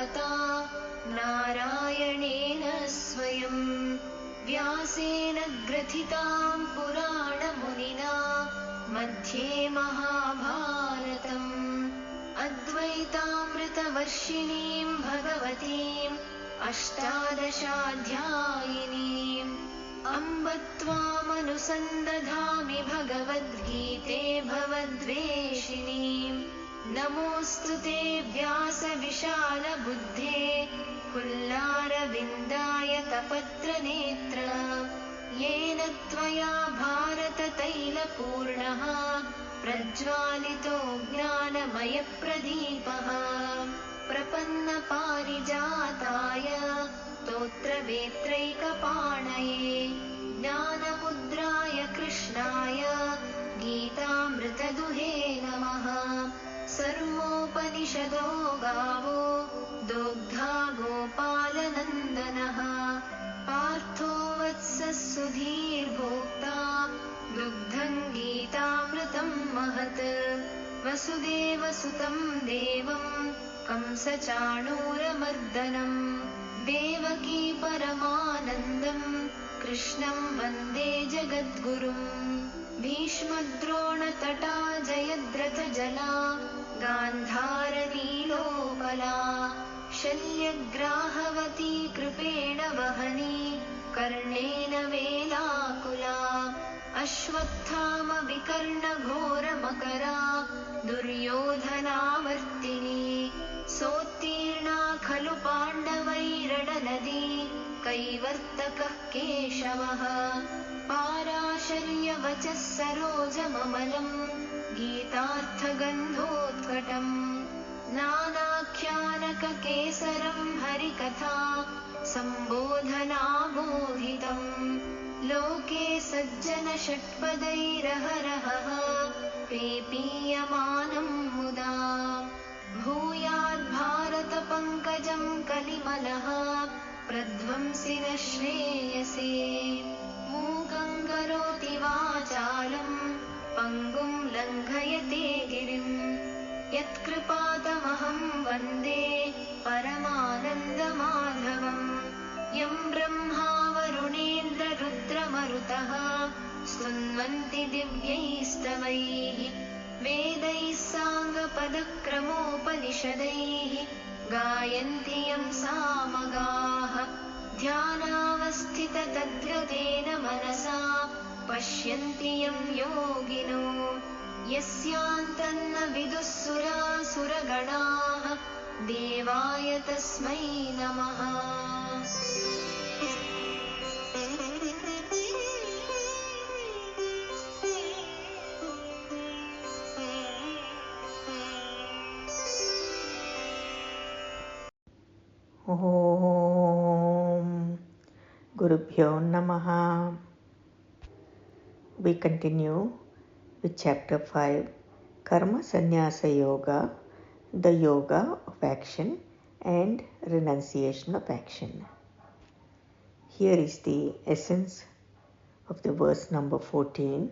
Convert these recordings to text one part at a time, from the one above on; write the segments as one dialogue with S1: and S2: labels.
S1: भगवता नारायणेन स्वयं व्यासेन ग्रथितां पुराणमुनिना मध्ये महाभारतम् अद्वैतामृतवर्षिणीं भगवतीम् अष्टादशाध्यायिनीम् अम्ब त्वामनुसन्दधामि भगवद्गीते भवद्वेषिणीम् नमोऽस्तु ते व्यासविशालबुद्धे पुल्लारविन्दायतपत्रनेत्र येन त्वया भारततैलपूर्णः प्रज्वालितो ज्ञानमयप्रदीपः प्रपन्नपारिजाताय स्तोत्रवेत्रैकपाणये ज्ञानमुद्राय कृष्णाय गीतामृतदुहे नमः। सर्वोपनिषदो गावो दोग्धा गोपालनन्दनः पार्थो वत्सः सुधीर्भोक्ता दुग्धं गीतामृतं महत् वसुदेवसुतं देवं कंसचाणूरमर्दनं देवकी परमानन्दं कृष्णं वन्दे जगद्गुरुम् भीष्मद्रोणतटा जयद्रथजला गान्धारनीलोपला शल्यग्राहवती कृपेण वहनी कर्णेन वेलाकुला अश्वत्थामविकर्णघोरमकरा दुर्योधनावर्तिनी सोत्तीर्णा खलु पाण्डवैरणनदी कैवर्तकः केशवः पाराशर्यवचः सरोजममलम् गीतार्थगन्धोत्कटम् नानाख्यानककेसरं हरिकथा सम्बोधनाबोधितम् लोके सज्जनषट्पदैरहरहः पेपीयमानं मुदा भूयाद्भारतपङ्कजं कलिमलः प्रध्वंसि न श्रेयसे मूकं करोति वाचालं पङ्गुं लङ्घयते गिरिं यत्कृपातमहं वन्दे परमानन्दमाधवम् यं ब्रह्मा वरुणेन्द्ररुद्रमरुतः स्तुन्वन्ति दिव्यैस्तवैः वेदैः साङ्गपदक्रमोपनिषदैः गायन्ति यं सामगाः ध्यानावस्थिततद्गतेन मनसा पश्यन्ति यं योगिनो यस्यान्तन्न विदुः सुरासुरगणाः देवाय तस्मै नमः।
S2: Om Gurubhyo Namaha. We continue with Chapter 5, Karma Sannyasa Yoga, the Yoga of Action and Renunciation of Action. Here is the essence of the verse number 14,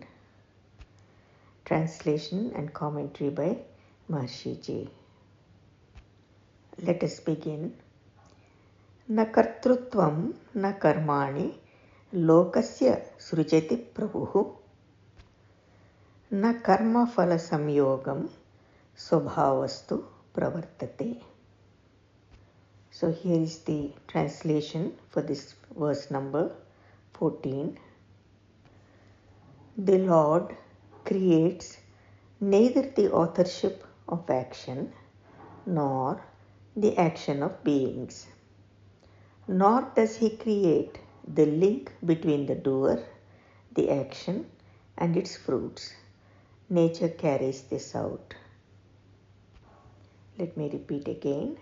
S2: translation and commentary by Maharishi. Let us begin. न कर्तृत्वं न कर्माणि लोकस्य सृजति प्रभुः न कर्मफलसंयोगं स्वभावस्तु प्रवर्तते. So here is the translation for this verse number 14. The Lord creates neither the authorship of action nor the action of beings. Nor does he create the link between the doer, the action, and its fruits. Nature carries this out. Let me repeat again.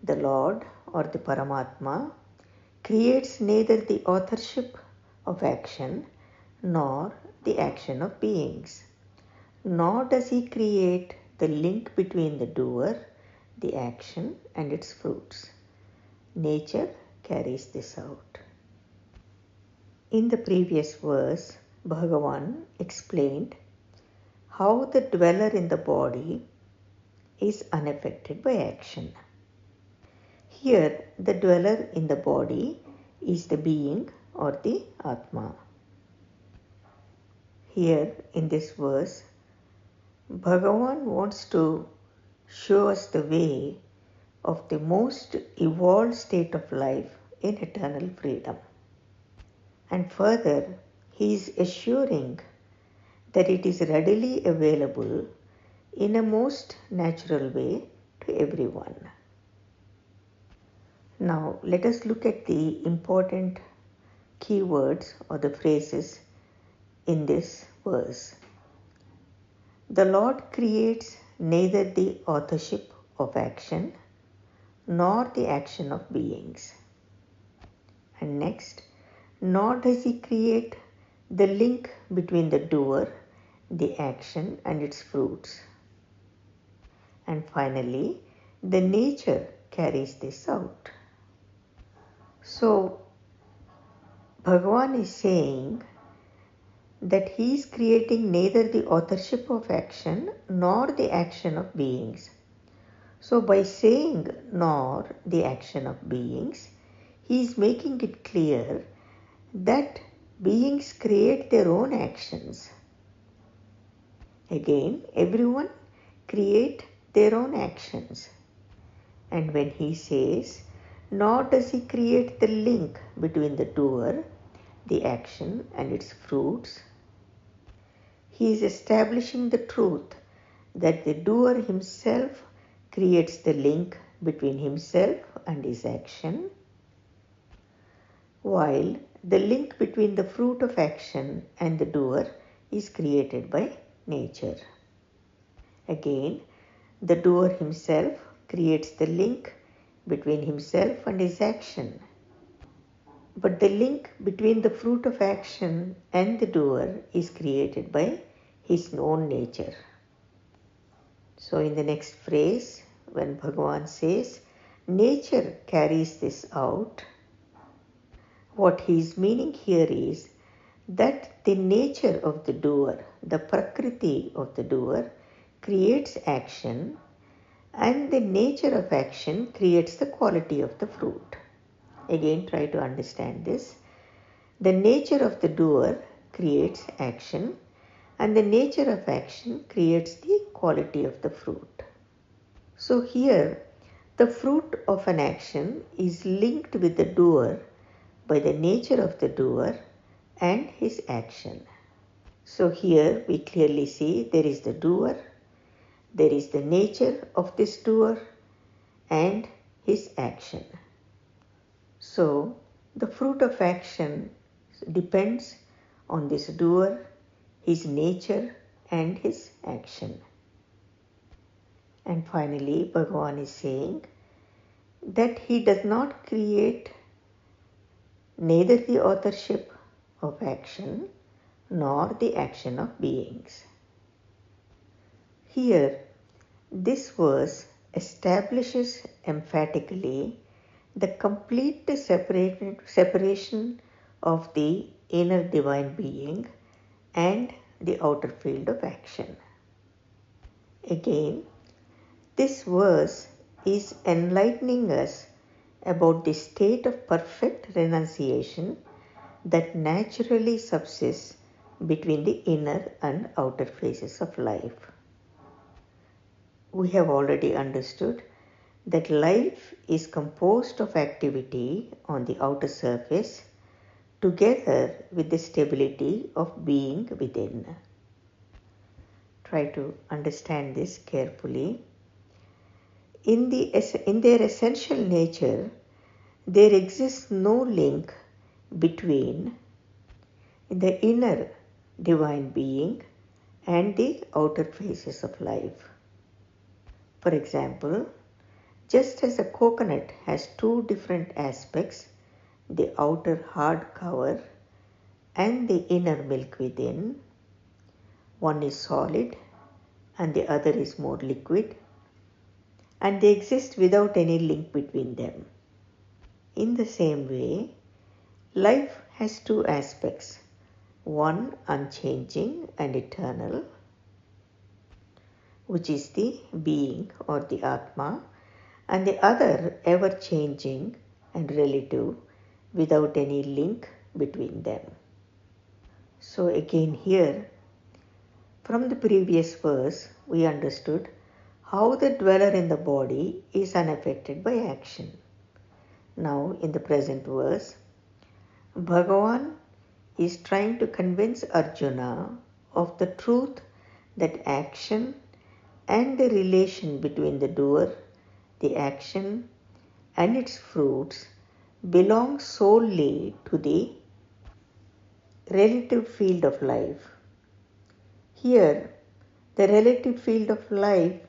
S2: The Lord or the Paramatma creates neither the authorship of action nor the action of beings. Nor does he create the link between the doer, the action, and its fruits. Nature carries this out. In the previous verse, Bhagavan explained how the dweller in the body is unaffected by action. Here, the dweller in the body is the being or the Atma. Here in this verse, Bhagavan wants to show us the way of the most evolved state of life in eternal freedom. And further, he is assuring that it is readily available in a most natural way to everyone. Now, let us look at the important keywords or the phrases in this verse. The Lord creates neither the authorship of action nor the action of beings. And next, nor does he create the link between the doer, the action, and its fruits. And finally, the nature carries this out. So, Bhagavan is saying that he is creating neither the authorship of action nor the action of beings. So, by saying nor the action of beings, he is making it clear that beings create their own actions. Again, everyone create their own actions. And when he says, nor does he create the link between the doer, the action, and its fruits, he is establishing the truth that the doer himself creates the link between himself and his action, while the link between the fruit of action and the doer is created by nature. Again, the doer himself creates the link between himself and his action. But the link between the fruit of action and the doer is created by his own nature. So in the next phrase, when Bhagavan says, nature carries this out, what he is meaning here is that the nature of the doer, the prakriti of the doer, creates action, and the nature of action creates the quality of the fruit. Again, try to understand this. The nature of the doer creates action, and the nature of action creates the quality of the fruit. So here, the fruit of an action is linked with the doer by the nature of the doer and his action. So here we clearly see there is the doer, there is the nature of this doer, and his action. So the fruit of action depends on this doer, his nature, and his action. And finally, Bhagavan is saying that he does not create neither the authorship of action nor the action of beings. Here, this verse establishes emphatically the complete separation of the inner divine being and the outer field of action. Again, this verse is enlightening us about the state of perfect renunciation that naturally subsists between the inner and outer phases of life. We have already understood that life is composed of activity on the outer surface together with the stability of being within. Try to understand this carefully. In their essential nature, there exists no link between the inner divine being and the outer phases of life. For example, just as a coconut has two different aspects, the outer hard cover and the inner milk within, one is solid and the other is more liquid, and they exist without any link between them. In the same way, life has two aspects, one unchanging and eternal, which is the being or the Atma, and the other ever changing and relative without any link between them. So again here, from the previous verse, we understood how the dweller in the body is unaffected by action. Now in the present verse, Bhagavan is trying to convince Arjuna of the truth that action and the relation between the doer, the action and its fruits belong solely to the relative field of life. Here, the relative field of life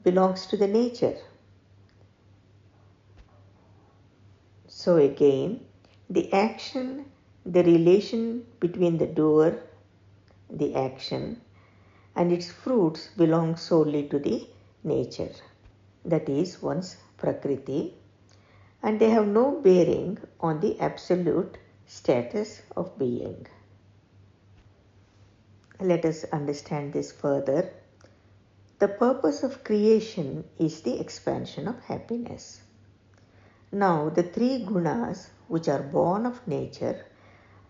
S2: belongs to the nature. So again, the action, the relation between the doer, the action, and its fruits belong solely to the nature, that is one's Prakriti, and they have no bearing on the absolute status of being. Let us understand this further. The purpose of creation is the expansion of happiness. Now, the three gunas which are born of nature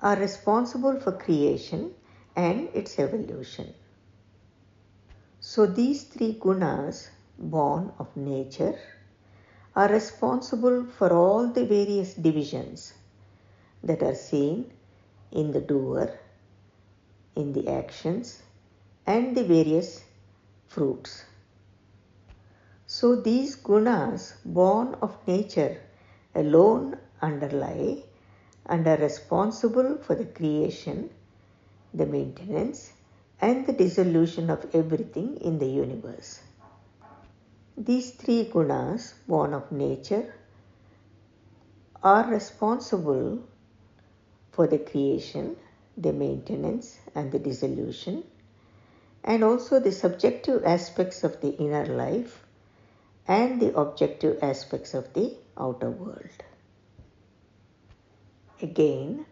S2: are responsible for creation and its evolution. So these three gunas born of nature are responsible for all the various divisions that are seen in the doer, in the actions, and the various fruits. So these gunas born of nature alone underlie and are responsible for the creation, the maintenance, and the dissolution of everything in the universe. These three gunas born of nature are responsible for the creation, the maintenance, and the dissolution, and also the subjective aspects of the inner life and the objective aspects of the outer world. Again,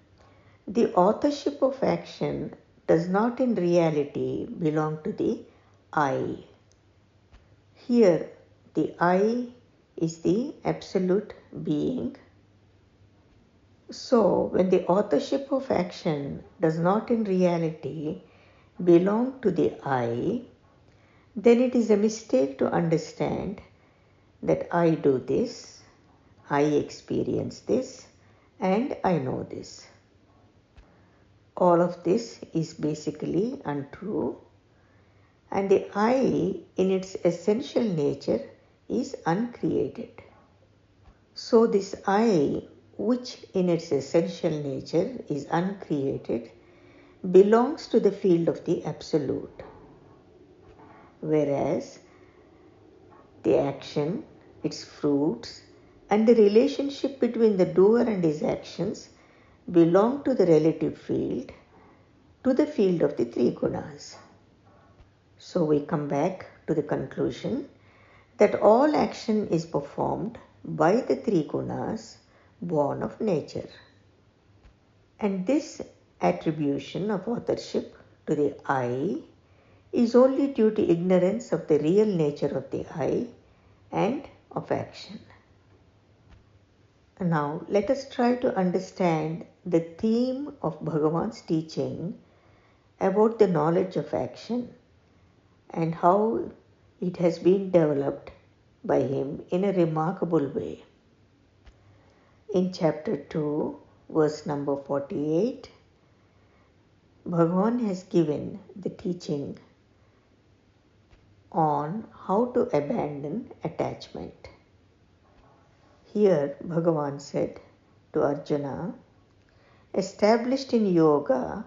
S2: the authorship of action does not in reality belong to the I. Here, the I is the absolute being. So, when the authorship of action does not in reality belong to the I, then it is a mistake to understand that I do this, I experience this, and I know this. All of this is basically untrue, and the I in its essential nature is uncreated. So this I, which in its essential nature is uncreated, belongs to the field of the Absolute, whereas the action, its fruits, and the relationship between the doer and his actions belong to the relative field, to the field of the three gunas. So we come back to the conclusion that all action is performed by the three gunas born of nature. And this attribution of authorship to the I is only due to ignorance of the real nature of the I and of action. Now let us try to understand the theme of Bhagavan's teaching about the knowledge of action and how it has been developed by him in a remarkable way. In chapter 2, verse number 48, Bhagavan has given the teaching on how to abandon attachment. Here Bhagavan said to Arjuna, "Established in yoga,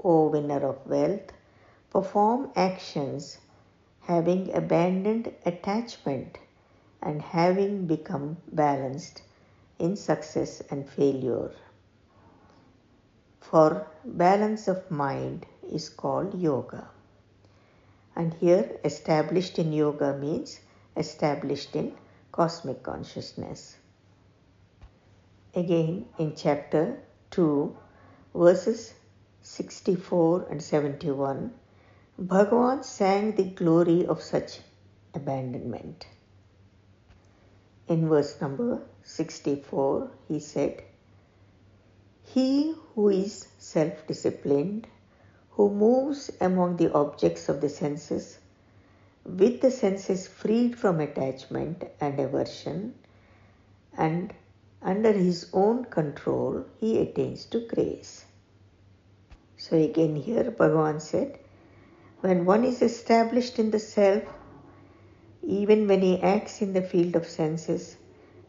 S2: O winner of wealth, perform actions having abandoned attachment and having become balanced in success and failure. For balance of mind is called yoga." And here established in yoga means established in cosmic consciousness. Again in chapter 2, verses 64 and 71, Bhagavan sang the glory of such abandonment. in verse number 64, he said, "He who is self-disciplined, who moves among the objects of the senses, with the senses freed from attachment and aversion, and under his own control, he attains to grace." So again here Bhagavan said, when one is established in the self, even when he acts in the field of senses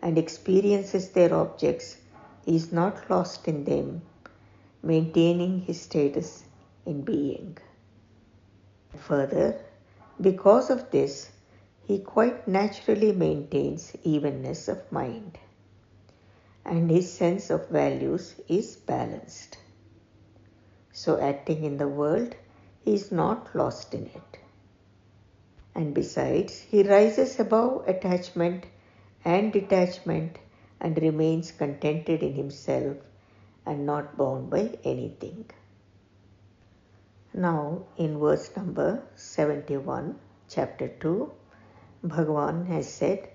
S2: and experiences their objects, he is not lost in them, maintaining his status in being. Further, because of this, he quite naturally maintains evenness of mind, and his sense of values is balanced. So acting in the world, he is not lost in it. And besides, he rises above attachment and detachment and remains contented in himself and not bound by anything. Now, in verse number 71, chapter 2, Bhagavan has said,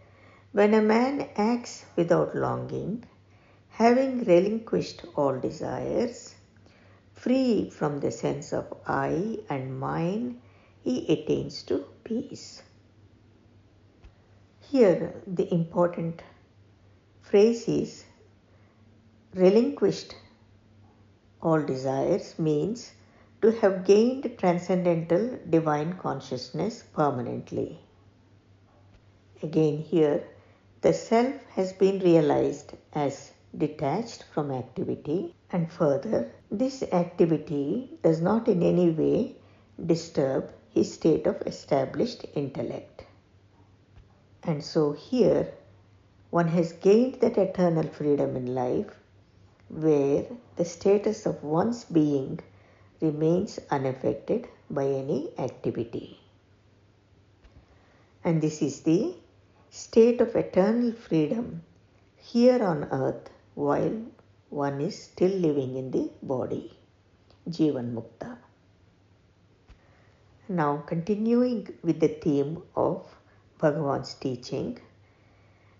S2: "When a man acts without longing, having relinquished all desires, free from the sense of I and mine, he attains to peace." Here, the important phrase is relinquished all desires means to have gained transcendental divine consciousness permanently. Again here, the self has been realized as detached from activity, and further, this activity does not in any way disturb his state of established intellect. And so here, one has gained that eternal freedom in life where the status of one's being remains unaffected by any activity. And this is the state of eternal freedom here on earth while one is still living in the body, Jivan Mukta. Now continuing with the theme of Bhagavan's teaching,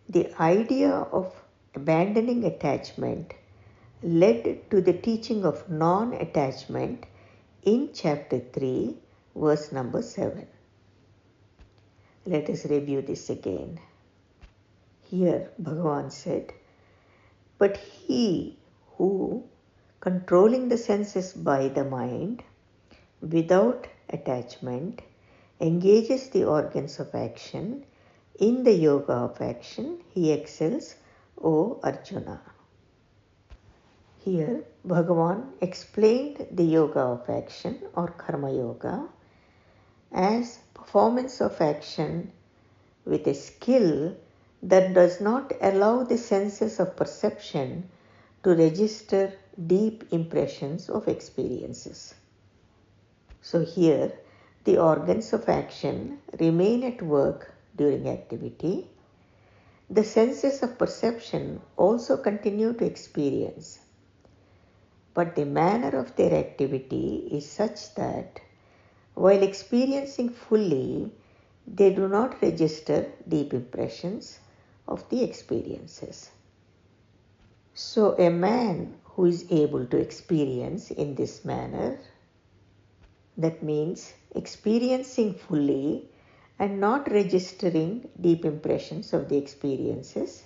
S2: the idea of abandoning attachment led to the teaching of non-attachment in chapter 3, verse number 7. Let us review this again. Here Bhagavan said, "But he who, controlling the senses by the mind, without attachment, engages the organs of action, in the yoga of action, he excels, O Arjuna." Here Bhagavan explained the yoga of action or karma yoga as performance of action with a skill that does not allow the senses of perception to register deep impressions of experiences. So here the organs of action remain at work during activity. The senses of perception also continue to experience, but the manner of their activity is such that while experiencing fully, they do not register deep impressions of the experiences. So a man who is able to experience in this manner, that means experiencing fully and not registering deep impressions of the experiences,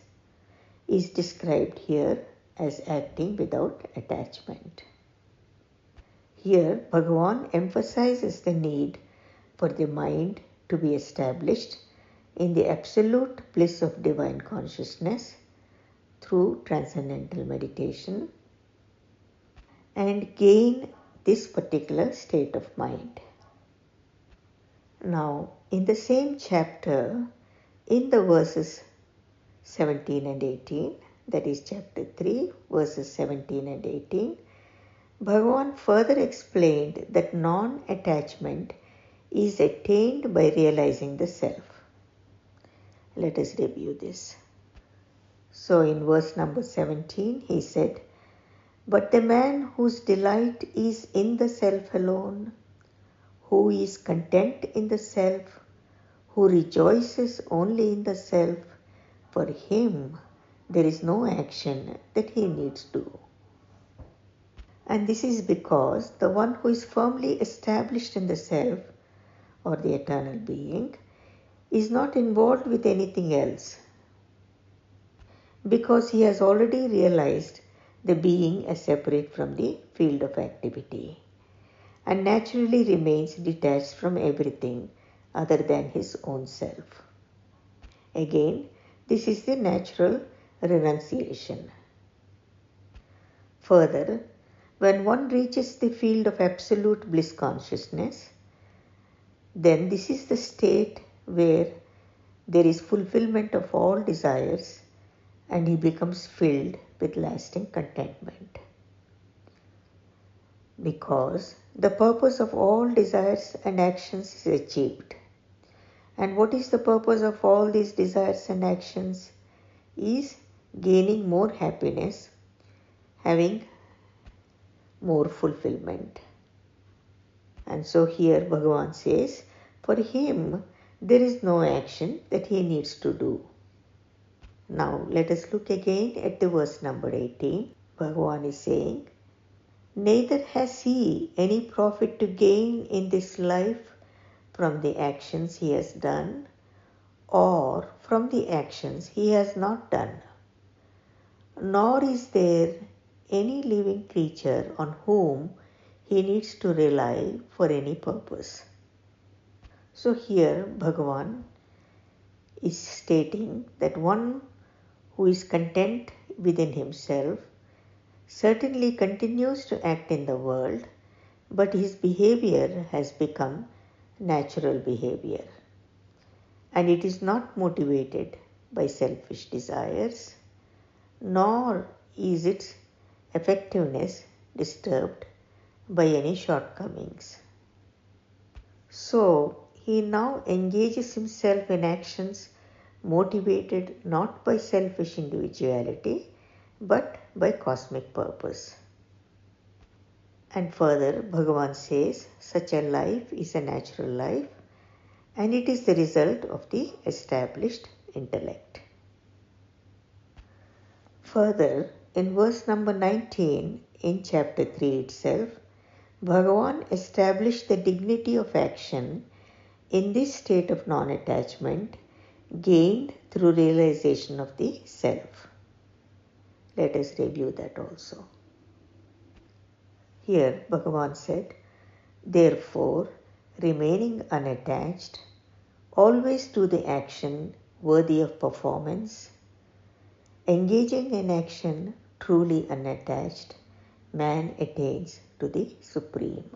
S2: is described here as acting without attachment. Here Bhagavan emphasizes the need for the mind to be established in the absolute bliss of divine consciousness through transcendental meditation and gain this particular state of mind. Now, in the same chapter, in the verses 17 and 18, that is chapter 3, verses 17 and 18, Bhagavan further explained that non-attachment is attained by realizing the self. Let us review this. So in verse number 17, he said, "But the man whose delight is in the self alone, who is content in the self, who rejoices only in the self, For him, there is no action that he needs to do. And this is because the one who is firmly established in the self or the eternal being is not involved with anything else, because he has already realized the being as separate from the field of activity and naturally remains detached from everything other than his own self. Again, this is the natural renunciation. Further, when one reaches the field of absolute bliss consciousness, then this is the state where there is fulfillment of all desires and he becomes filled with lasting contentment. Because the purpose of all desires and actions is achieved. And what is the purpose of all these desires and actions? Is gaining more happiness, having more fulfillment. And so here Bhagavan says, for him there is no action that he needs to do. Now let us look again at the verse number 18. Bhagavan is saying, neither has he any profit to gain in this life from the actions he has done or from the actions he has not done, nor is there any living creature on whom he needs to rely for any purpose. So here Bhagavan is stating that one who is content within himself certainly continues to act in the world, but his behavior has become natural behavior, and it is not motivated by selfish desires, nor is its effectiveness disturbed by any shortcomings. So he now engages himself in actions motivated not by selfish individuality but by cosmic purpose. And further, Bhagavan says, such a life is a natural life and it is the result of the established intellect. Further, in verse number 19 in chapter 3 itself, Bhagavan established the dignity of action in this state of non-attachment gained through realization of the self. Let us review that also. Here Bhagavan said, therefore, remaining unattached, always do the action worthy of performance. Engaging in action truly unattached, man attains to the Supreme.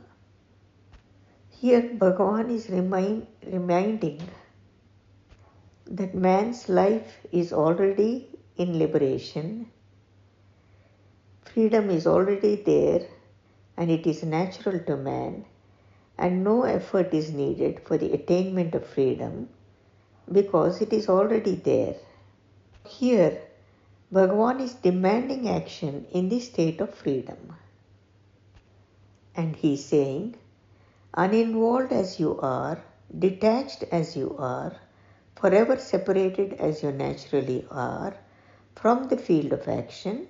S2: Here Bhagavan is reminding that man's life is already in liberation. Freedom is already there and it is natural to man, and no effort is needed for the attainment of freedom because it is already there. Here Bhagavan is demanding action in the state of freedom. And he is saying, uninvolved as you are, detached as you are, forever separated as you naturally are from the field of action,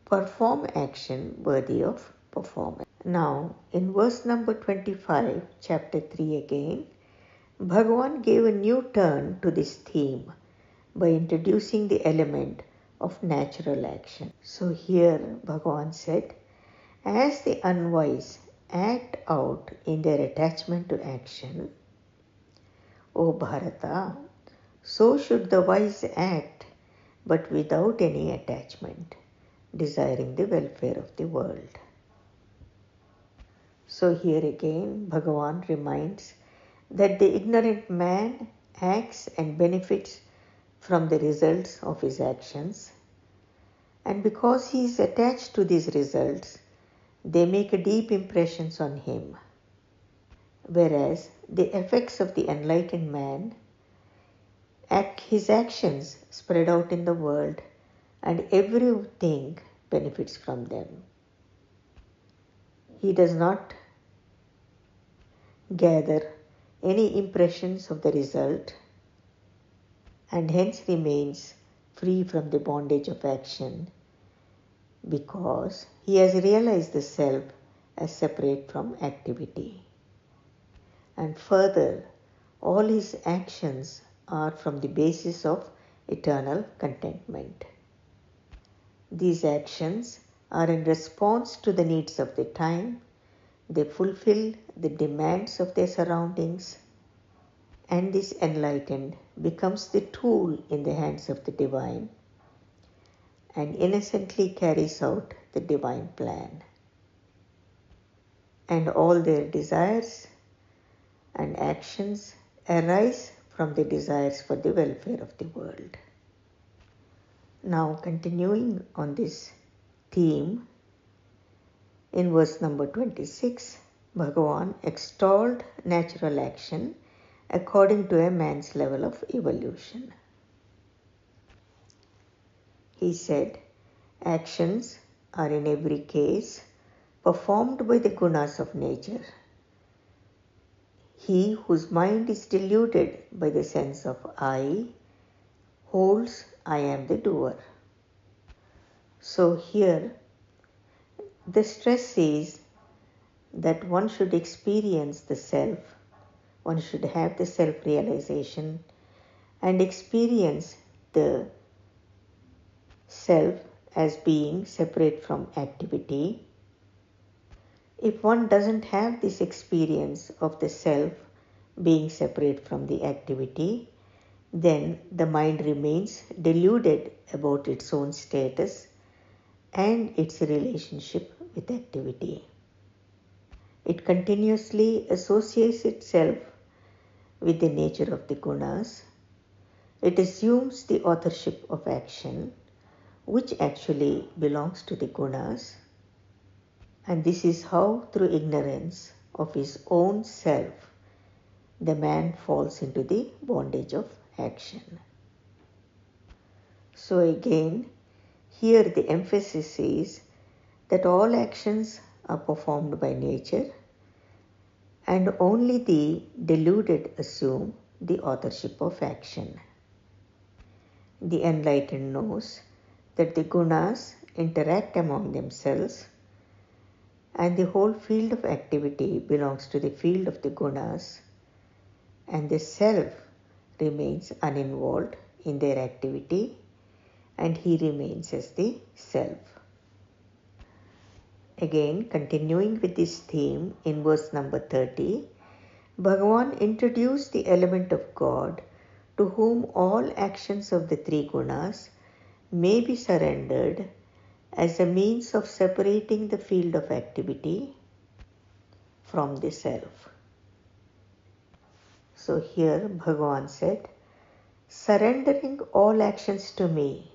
S2: perform action worthy of performance. Now, in verse number 25, chapter 3 again, Bhagavan gave a new turn to this theme by introducing the element of natural action. So here Bhagavan said, as the unwise act out in their attachment to action, O Bharata, so should the wise act, but without any attachment, desiring the welfare of the world. So here again Bhagavan reminds that the ignorant man acts and benefits from the results of his actions, and because he is attached to these results, they make a deep impression on him. Whereas the effects of the enlightened man, his actions spread out in the world and everything benefits from them. He does not gather any impressions of the result and hence remains free from the bondage of action because he has realized the self as separate from activity. And further, all his actions are from the basis of eternal contentment. These actions are in response to the needs of the time, they fulfill the demands of their surroundings, and this enlightened becomes the tool in the hands of the divine and innocently carries out the divine plan. And all their desires and actions arise from the desires for the welfare of the world. Now, continuing on this theme, in verse number 26, Bhagavan extolled natural action according to a man's level of evolution. He said, actions are in every case performed by the gunas of nature. He whose mind is deluded by the sense of I holds I am the doer. So here the stress is that one should experience the self, one should have the self-realization and experience the self as being separate from activity. If one doesn't have this experience of the self being separate from the activity, then the mind remains deluded about its own status and its relationship with activity. It continuously associates itself with the nature of the gunas. It assumes the authorship of action, which actually belongs to the gunas. And this is how, through ignorance of his own self, the man falls into the bondage of action. So again, here the emphasis is that all actions are performed by nature and only the deluded assume the authorship of action. The enlightened knows that the gunas interact among themselves and the whole field of activity belongs to the field of the gunas, and the self remains uninvolved in their activity and he remains as the self. Again, continuing with this theme, in verse number 30, Bhagavan introduced the element of God to whom all actions of the three gunas may be surrendered as a means of separating the field of activity from the self. So here Bhagavan said, surrendering all actions to me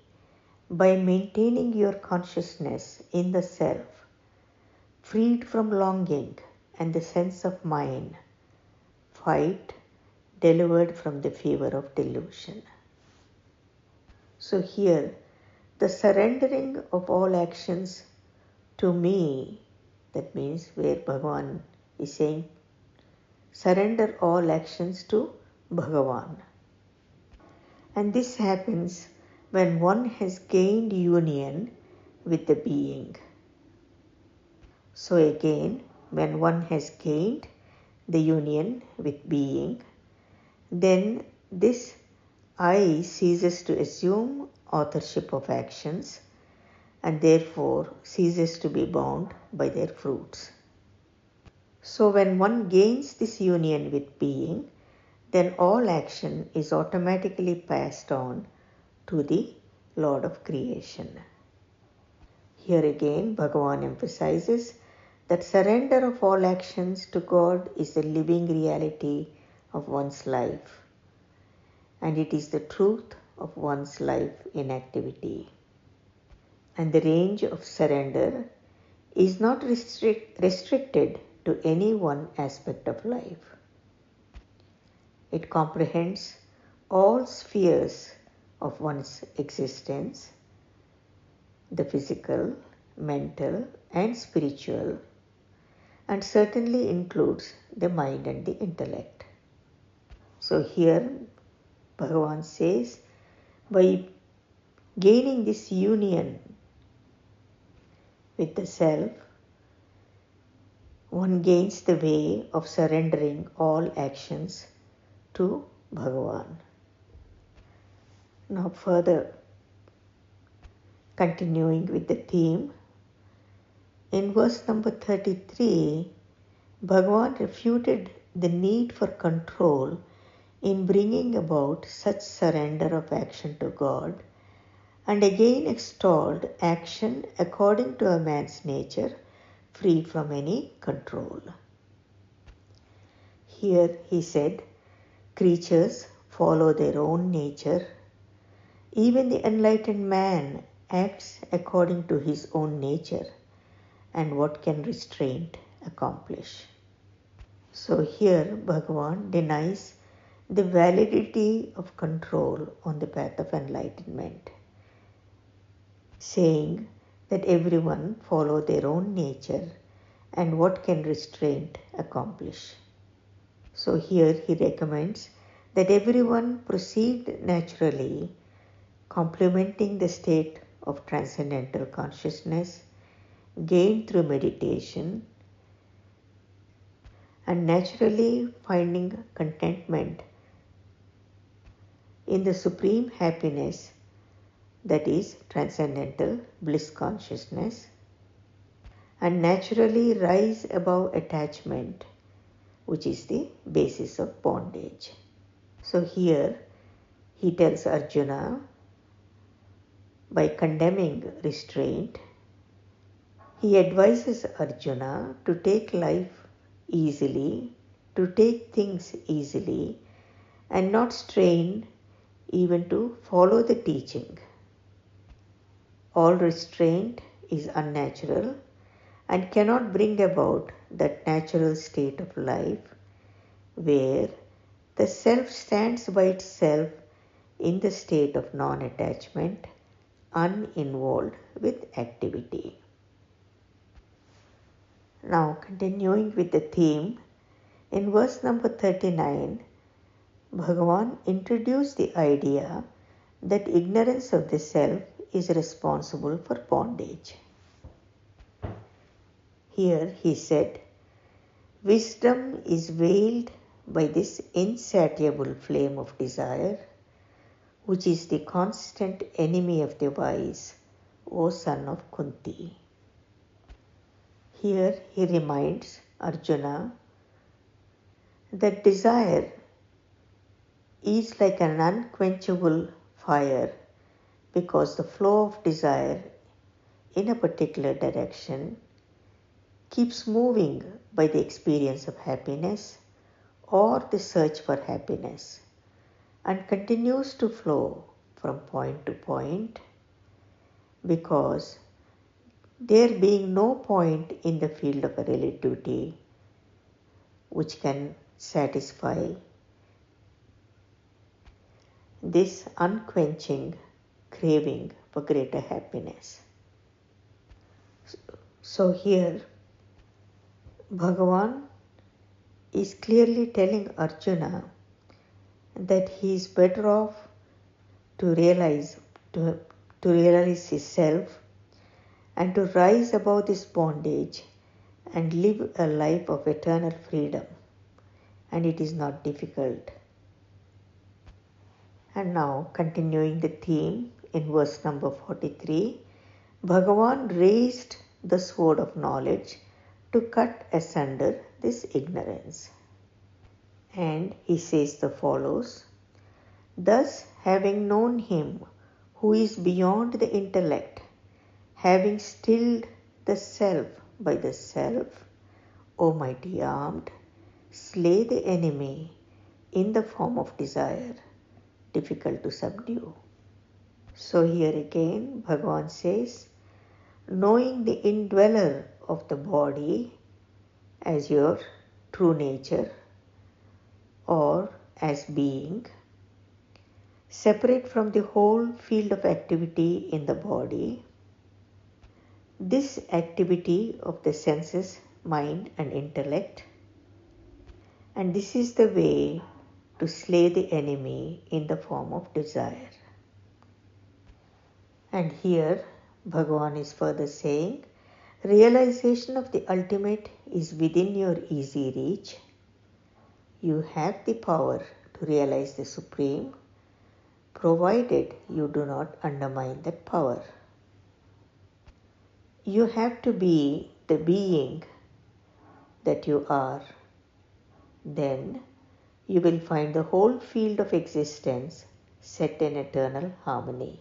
S2: by maintaining your consciousness in the self, freed from longing and the sense of mine, fight, delivered from the fever of delusion. So here, the surrendering of all actions to me, that means where Bhagavan is saying, surrender all actions to Bhagavan. And this happens when one has gained union with the being. So again, when one has gained the union with being, then this I ceases to assume authorship of actions and therefore ceases to be bound by their fruits. So when one gains this union with being, then all action is automatically passed on to the Lord of creation. Here again, Bhagavan emphasizes that surrender of all actions to God is the living reality of one's life, and it is the truth of one's life in activity. And the range of surrender is not restricted to any one aspect of life. It comprehends all spheres of one's existence, the physical, mental, and spiritual, and certainly includes the mind and the intellect. So here Bhagavan says, by Gaining this union with the self, one gains the way of surrendering all actions to Bhagavan. Now further continuing with the theme, in verse number 33, Bhagavan refuted the need for control in bringing about such surrender of action to God, and again extolled action according to a man's nature, free from any control. Here he said, creatures follow their own nature. Even the enlightened man acts according to his own nature, and what can restraint accomplish? So here Bhagavan denies the validity of control on the path of enlightenment, saying that everyone follow their own nature, and what can restraint accomplish? So here he recommends that everyone proceed naturally, complementing the state of transcendental consciousness gained through meditation, and naturally finding contentment in the supreme happiness, that is transcendental bliss consciousness, and naturally rise above attachment, which is the basis of bondage. So here he tells Arjuna, by condemning restraint, he advises Arjuna to take life easily, to take things easily, and not strain even to follow the teaching. All restraint is unnatural and cannot bring about that natural state of life where the self stands by itself in the state of non-attachment, uninvolved with activity. Now continuing with the theme, in verse number 39, Bhagavan introduced the idea that ignorance of the self is responsible for bondage. Here he said, wisdom is veiled by this insatiable flame of desire, which is the constant enemy of the wise, O son of Kunti. Here he reminds Arjuna that desire is like an unquenchable fire, because the flow of desire in a particular direction keeps moving by the experience of happiness or the search for happiness, and continues to flow from point to point, because there being no point in the field of relativity which can satisfy this unquenching craving for greater happiness. So here Bhagavan is clearly telling Arjuna that he is better off to realize his self and to rise above this bondage and live a life of eternal freedom. And it is not difficult. And now continuing the theme in verse number 43, Bhagavan raised the sword of knowledge to cut asunder this ignorance. And he says the follows, thus having known him who is beyond the intellect, having stilled the self by the self, O mighty armed, slay the enemy in the form of desire, difficult to subdue. So here again Bhagavan says, knowing the indweller of the body as your true nature or as being, separate from the whole field of activity in the body, this activity of the senses, mind and intellect, and this is the way to slay the enemy in the form of desire. And here Bhagavan is further saying, realization of the ultimate is within your easy reach. You have the power to realize the Supreme, provided you do not undermine that power. You have to be the being that you are. Then you will find the whole field of existence set in eternal harmony.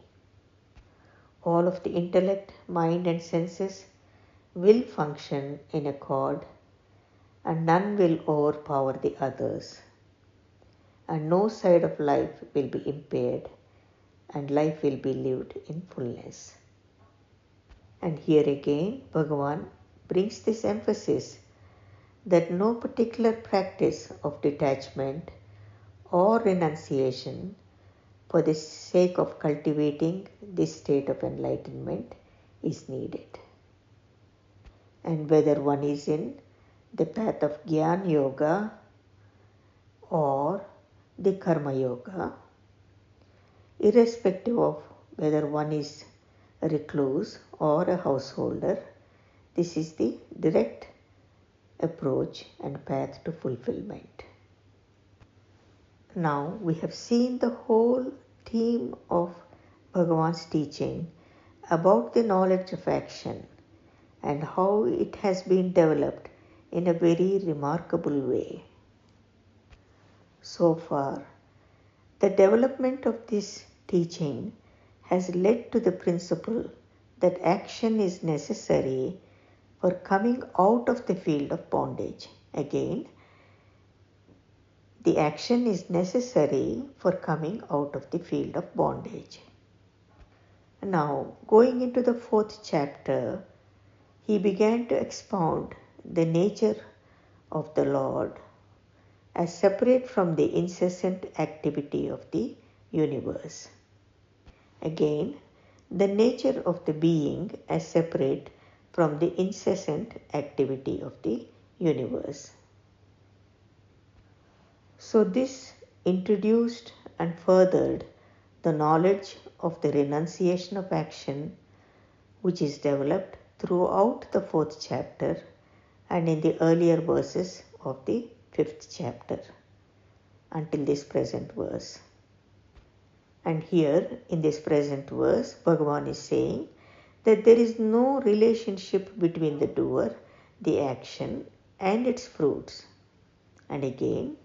S2: All of the intellect, mind and senses will function in accord, and none will overpower the others, and no side of life will be impaired, and life will be lived in fullness. And here again Bhagavan brings this emphasis that no particular practice of detachment or renunciation for the sake of cultivating this state of enlightenment is needed. And whether one is in the path of Jnana Yoga or the Karma Yoga, irrespective of whether one is a recluse or a householder, this is the direct approach and path to fulfillment. Now we have seen the whole theme of Bhagavan's teaching about the knowledge of action and how it has been developed in a very remarkable way. So far, the development of this teaching has led to the principle that action is necessary for coming out of the field of bondage. Again, the action is necessary for coming out of the field of bondage. Now, going into the 4th chapter, he began to expound the nature of the Lord as separate from the incessant activity of the universe. Again, the nature of the being as separate from the incessant activity of the universe. So this introduced and furthered the knowledge of the renunciation of action, which is developed throughout the 4th chapter and in the earlier verses of the 5th chapter until this present verse. And here in this present verse, Bhagavan is saying that there is no relationship between the doer, the action, and its fruits. And again,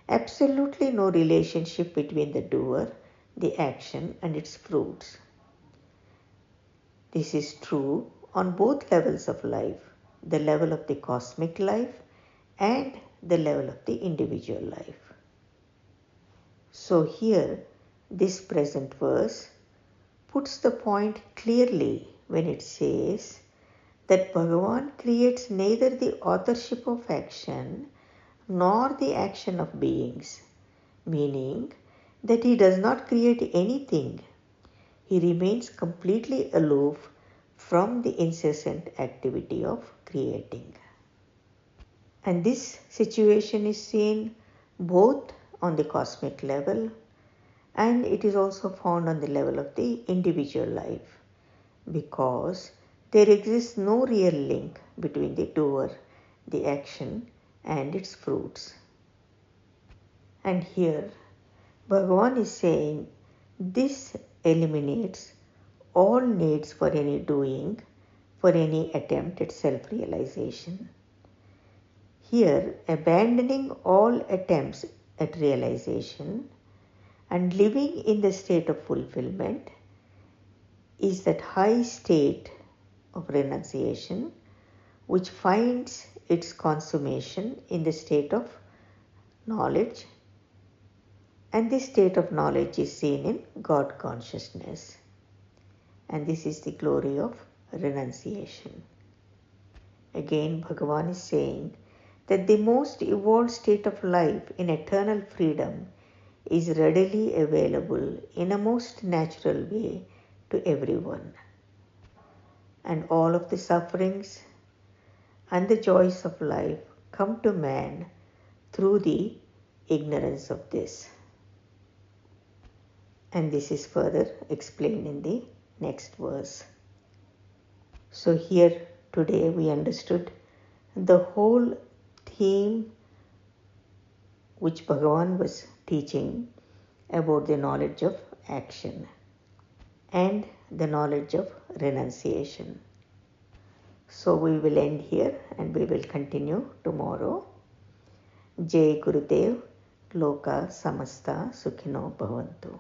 S2: absolutely no relationship between the doer, the action, and its fruits. This is true on both levels of life, the level of the cosmic life and the level of the individual life. So here, this present verse puts the point clearly when it says that Bhagavan creates neither the authorship of action nor the action of beings, meaning that he does not create anything. He remains completely aloof from the incessant activity of creating. And this situation is seen both on the cosmic level and it is also found on the level of the individual life, because there exists no real link between the doer, the action, and its fruits. And here Bhagavan is saying this eliminates all needs for any doing, for any attempt at self-realization. Here, abandoning all attempts at realization and living in the state of fulfillment is that high state of renunciation which finds its consummation in the state of knowledge, and this state of knowledge is seen in God consciousness, and this is the glory of renunciation. Again, Bhagavan is saying that the most evolved state of life in eternal freedom is readily available in a most natural way to everyone, and all of the sufferings and the joys of life come to man through the ignorance of this. And this is further explained in the Next verse. So here today we understood the whole theme which Bhagavan was teaching about the knowledge of action and the knowledge of renunciation. So we will end here and we will continue tomorrow. Jai Gurudev, Loka Samasta Sukhino Bhavantu.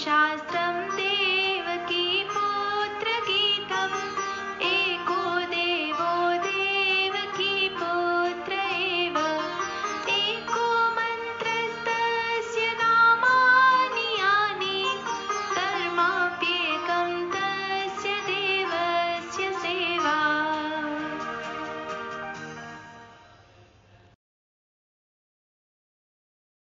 S1: शास्त्रम्